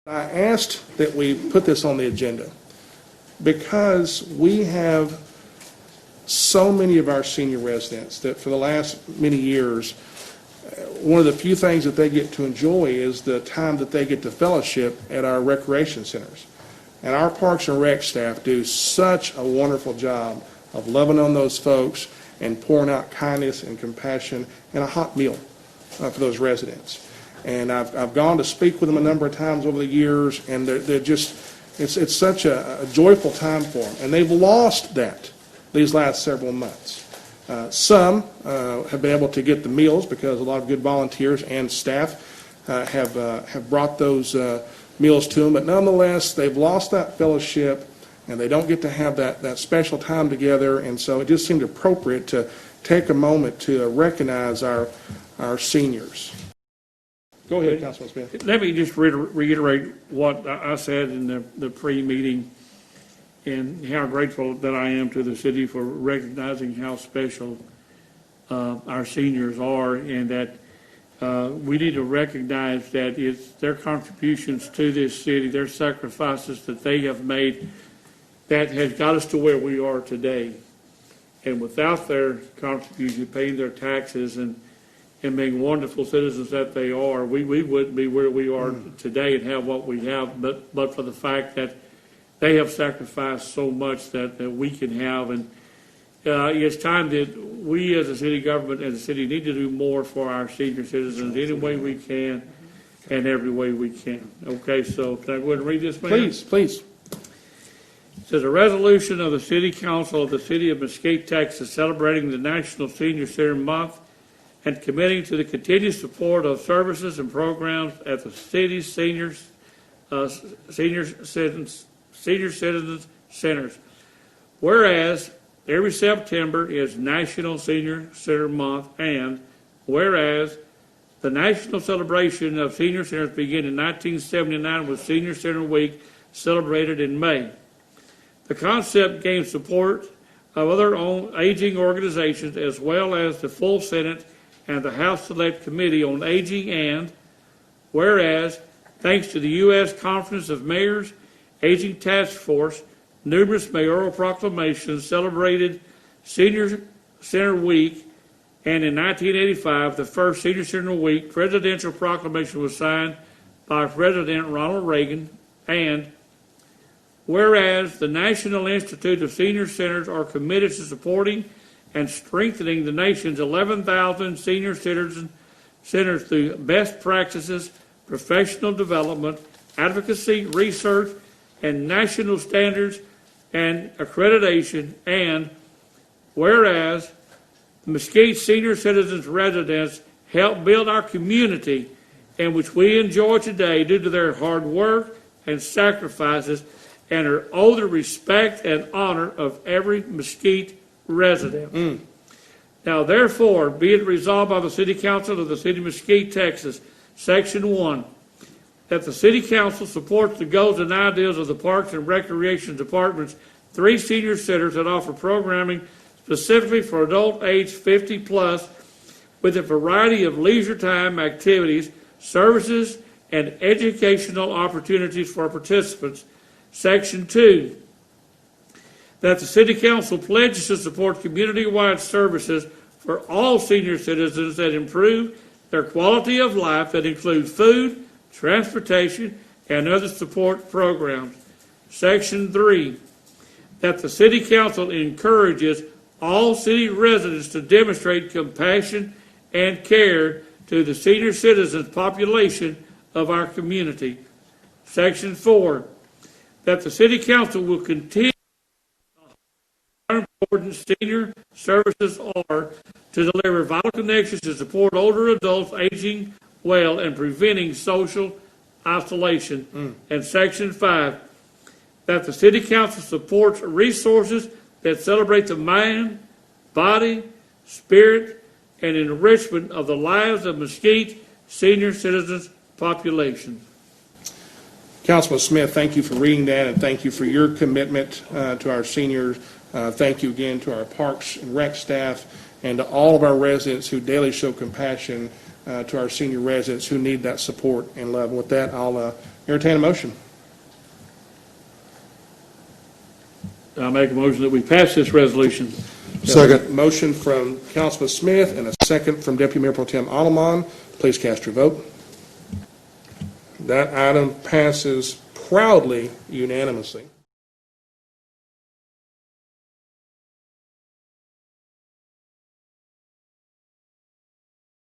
I asked that we put this on the agenda because we have so many of our senior residents that for the last many years, one of the few things that they get to enjoy is the time that they get to fellowship at our recreation centers. And our Parks and Rec staff do such a wonderful job of loving on those folks and pouring out kindness and compassion and a hot meal for those residents. And I've gone to speak with them a number of times over the years, and they're just, it's such a joyful time for them. And they've lost that these last several months. Some have been able to get the meals because a lot of good volunteers and staff have brought those meals to them, but nonetheless, they've lost that fellowship and they don't get to have that special time together, and so it just seemed appropriate to take a moment to recognize our seniors. Go ahead, Councilman Smith. Let me just reiterate what I said in the pre-meeting and how grateful that I am to the city for recognizing how special our seniors are, and that we need to recognize that it's their contributions to this city, their sacrifices that they have made, that has got us to where we are today. And without their contribution, paying their taxes and being wonderful citizens that they are, we wouldn't be where we are today and have what we have, but for the fact that they have sacrificed so much that we can have. And it's time that we as a city government and the city need to do more for our senior citizens any way we can and every way we can. Okay, so can I go ahead and read this, ma'am? Please, please. It says, a resolution of the City Council of the City of Mesquite, Texas, celebrating the National Senior Center Month and committing to the continued support of services and programs at the city's senior citizens centers. Whereas every September is National Senior Center Month, and whereas the national celebration of senior centers began in 1979 with Senior Center Week, celebrated in May. The concept gained support of other aging organizations as well as the full Senate and the House Select Committee on Aging, and whereas thanks to the U.S. Conference of Mayors Aging Task Force, numerous mayoral proclamations celebrated Senior Center Week, and in 1985, the first Senior Center Week presidential proclamation was signed by President Ronald Reagan, and whereas the National Institute of Senior Centers are committed to supporting and strengthening the nation's 11,000 senior centers through best practices, professional development, advocacy, research, and national standards and accreditation, and whereas the Mesquite Senior Citizens residents help build our community in which we enjoy today due to their hard work and sacrifices, and are owed the respect and honor of every Mesquite resident. Now, therefore, be it resolved by the City Council of the City of Mesquite, Texas, Section 1, that the City Council supports the goals and ideals of the Parks and Recreation Department's 3 senior centers that offer programming specifically for adult age 50 plus with a variety of leisure time activities, services, and educational opportunities for participants. Section 2, that the City Council pledges to support community-wide services for all senior citizens that improve their quality of life, that include food, transportation, and other support programs. Section 3, that the City Council encourages all city residents to demonstrate compassion and care to the senior citizens population of our community. Section 4, that the City Council will continue how important senior services are to deliver vital connections to support older adults aging well and preventing social isolation. And Section 5, that the City Council supports resources that celebrate the mind, body, spirit, and enrichment of the lives of Mesquite senior citizens population. Councilman Smith, thank you for reading that, and thank you for your commitment to our seniors. Thank you again to our Parks and Rec staff and to all of our residents who daily show compassion to our senior residents who need that support and love. With that, I'll entertain a motion. I'll make a motion that we pass this resolution. Second. Motion from Councilman Smith and a second from Deputy Mayor Pro Tem Alderman. Please cast your vote. That item passes proudly unanimously.